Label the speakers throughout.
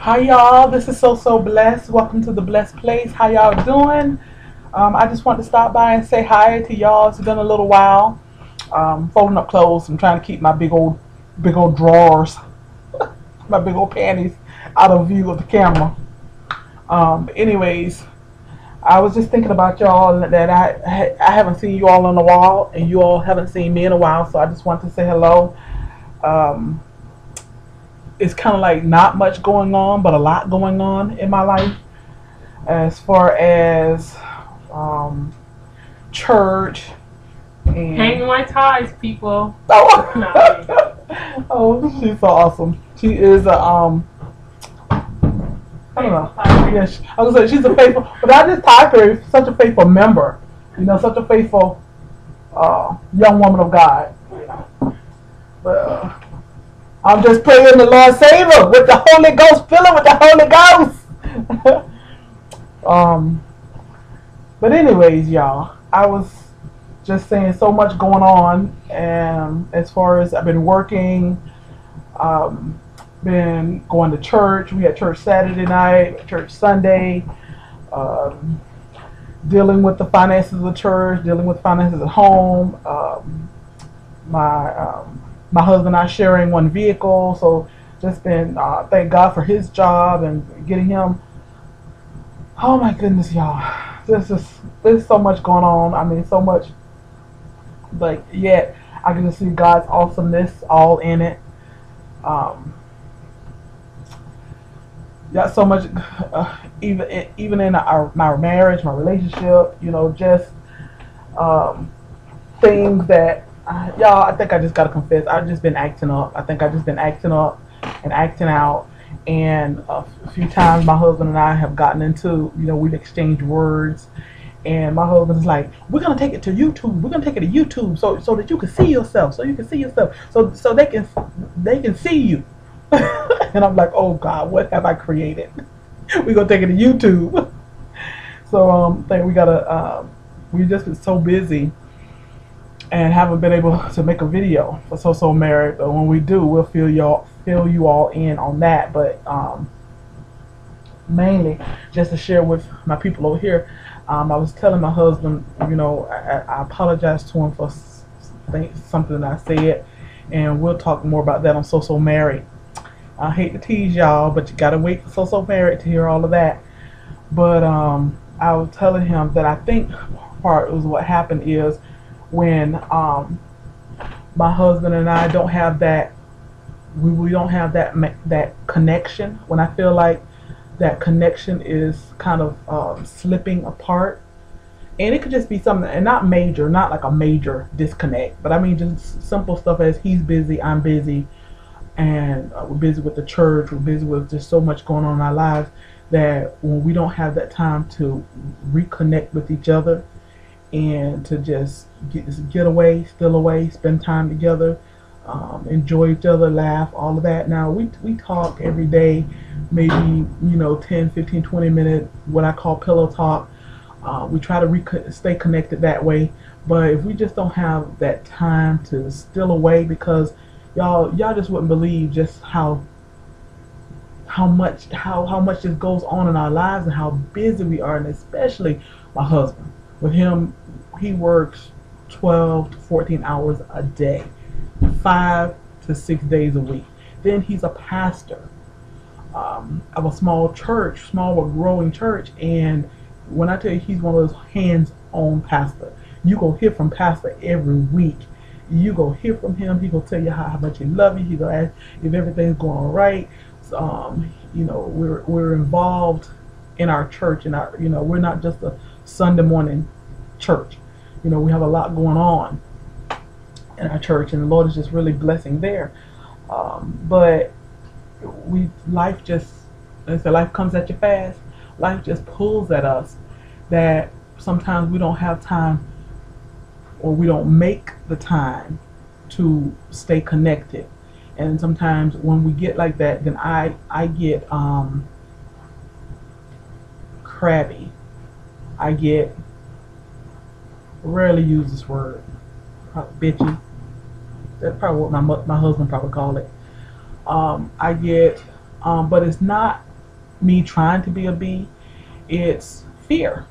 Speaker 1: Hi y'all, this is So Blessed. Welcome to the Blessed Place. How y'all doing? I just want to stop by and say hi to y'all. It's been a little while. Folding up clothes. I'm trying to keep my big old drawers, my big old panties out of view of the camera. Anyways, I was just thinking about y'all that I haven't seen you all in a while, and you all haven't seen me in a while. So I just want to say hello. Um, it's kind of like not much going on, but a lot going on in my life as far as um, church
Speaker 2: Hang
Speaker 1: and
Speaker 2: my ties, people.
Speaker 1: oh, oh, she's so awesome. She is a I don't know. Yeah, I was gonna say she's a faithful, but I just typed her such a faithful member. You know, such a faithful young woman of God. You know, but. I'm just praying the Lord save her with the Holy Ghost, fill her with the Holy Ghost. um, but anyways, y'all, I was just saying so much going on, and as far as I've been working, been going to church. We had church Saturday night, church Sunday, um, dealing with the finances of the church, dealing with finances at home. My my husband and I sharing one vehicle, so just been thank God for his job and getting him. Oh my goodness, y'all, there's so much going on. I mean, so much, but yet I can just see God's awesomeness all in it. Um, got so much, even in my marriage, my relationship, you know, just um, things that y'all, I think I just gotta confess, I've just been acting up. I think I've just been acting up and acting out. And a few times my husband and I have gotten into, you know, we've exchanged words. And my husband's like, we're gonna take it to YouTube. We're gonna take it to YouTube so that you can see yourself. So you can see yourself. So they can see you. And I'm like, oh God, what have I created? We're gonna take it to YouTube. So I think we gotta we just been so busy and haven't been able to make a video for SoSoMarried, but when we do, we'll fill you all in on that. But mainly just to share with my people over here. I was telling my husband, you know, I apologize to him for something that I said, and we'll talk more about that on SoSoMarried. I hate to tease y'all, but you gotta wait for SoSoMarried to hear all of that. But I was telling him that I think part was what happened is when my husband and I don't have that, we don't have that connection. When I feel like that connection is kind of slipping apart, and it could just be something, and not major, not like a major disconnect, but I mean just simple stuff as he's busy, I'm busy, and we're busy with the church, we're busy with just so much going on in our lives that when we don't have that time to reconnect with each other and to just get away, still away, spend time together, enjoy each other, laugh, all of that. Now we talk every day, maybe, you know, 10, 15, 20 minute, what I call pillow talk. We try to stay connected that way, but if we just don't have that time to still away, because y'all just wouldn't believe just how much just goes on in our lives and how busy we are, and especially my husband. With him, he works 12 to 14 hours a day, 5 to 6 days a week. Then he's a pastor of a small church, small but growing church. And when I tell you, he's one of those hands-on pastor. You go hear from pastor every week. You go hear from him. He gonna tell you how much he loves you. He gonna ask if everything's going all right. You know, we're involved in our church, and our, you know, we're not just a Sunday morning church. You know, we have a lot going on in our church, and the Lord is just really blessing there. But life just, as the life comes at you fast, life just pulls at us that sometimes we don't have time, or we don't make the time to stay connected. And sometimes when we get like that, then I get crabby. I get, rarely use this word, probably bitchy. That's probably what my husband probably call it. I get, but it's not me trying to be a B. It's fear.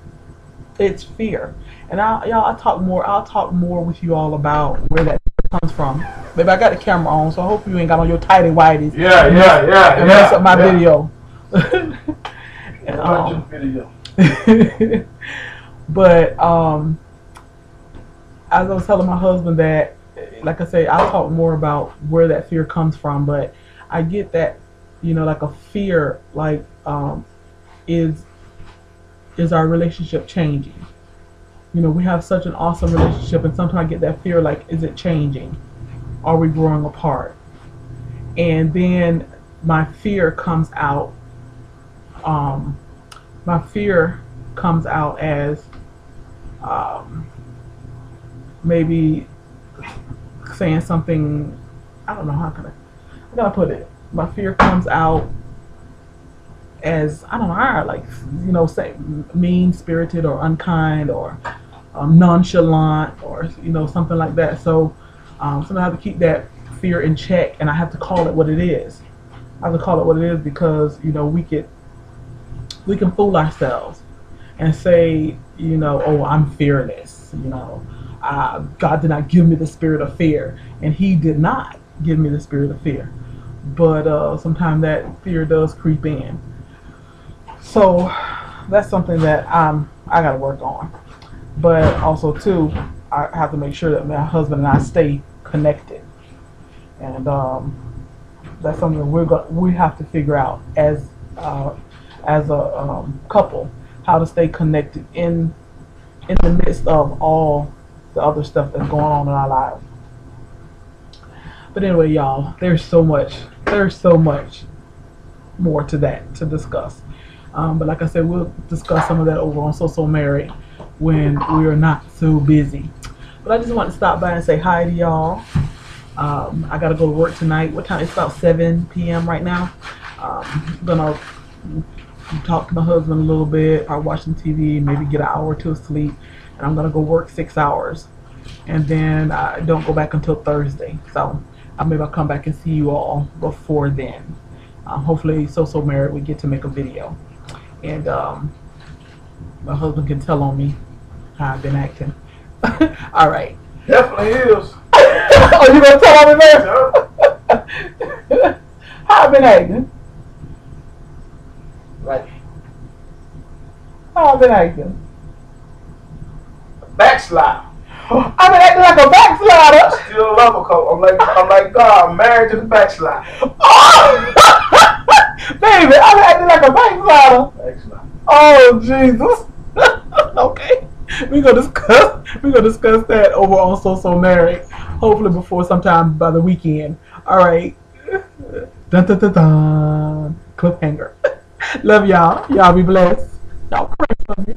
Speaker 1: It's fear. And I'll talk more with you all about where that comes from. Baby, I got the camera on, so I hope you ain't got on your tighty whities.
Speaker 3: Yeah.
Speaker 1: And mess up my video.
Speaker 3: Video.
Speaker 1: But as I was telling my husband that, like I say, I'll talk more about where that fear comes from. But I get that, like a fear, like is our relationship changing? We have such an awesome relationship, and sometimes I get that fear, like, is it changing? Are we growing apart? And then my fear comes out. My fear comes out as maybe saying something. I don't know how can I put it. My fear comes out as, I don't know, like, say mean spirited or unkind or nonchalant or something like that. So sometimes I have to keep that fear in check, and I have to call it what it is. I have to call it what it is because we can fool ourselves and say, oh, I'm fearless. God did not give me the spirit of fear, and He did not give me the spirit of fear. But sometimes that fear does creep in. So that's something that I got to work on. But also too, I have to make sure that my husband and I stay connected, and that's something we have to figure out as a couple, how to stay connected in the midst of all the other stuff that's going on in our lives. But anyway, y'all, there's so much more to that to discuss. But like I said, we'll discuss some of that over on SoSoMarried when we are not so busy. But I just want to stop by and say hi to y'all. I got to go to work tonight. What time? It's about 7 p.m. right now. I'm going to talk to my husband a little bit, or watch some TV, maybe get an hour or two of sleep. And I'm going to go work 6 hours. And then I don't go back until Thursday. So maybe I'll come back and see you all before then. Hopefully, SoSoMarried, we get to make a video. And my husband can tell on me how I've been acting. All right.
Speaker 3: Definitely is.
Speaker 1: Oh, you gonna tell on me, man? How I've been acting?
Speaker 3: Like,
Speaker 1: How I've been acting?
Speaker 3: backslide.
Speaker 1: I've been acting like a backslider.
Speaker 3: Still love a couple. I'm like God, I'm married to the backslide.
Speaker 1: Oh, baby, I've been acting like a backslider.
Speaker 3: Backslide.
Speaker 1: Oh, Jesus. Okay. We're gonna discuss that over on SoSoMarried. Hopefully before sometime by the weekend. All right. Dun dun dun dun. Cliffhanger. Love y'all. Y'all be blessed. Y'all pray for me.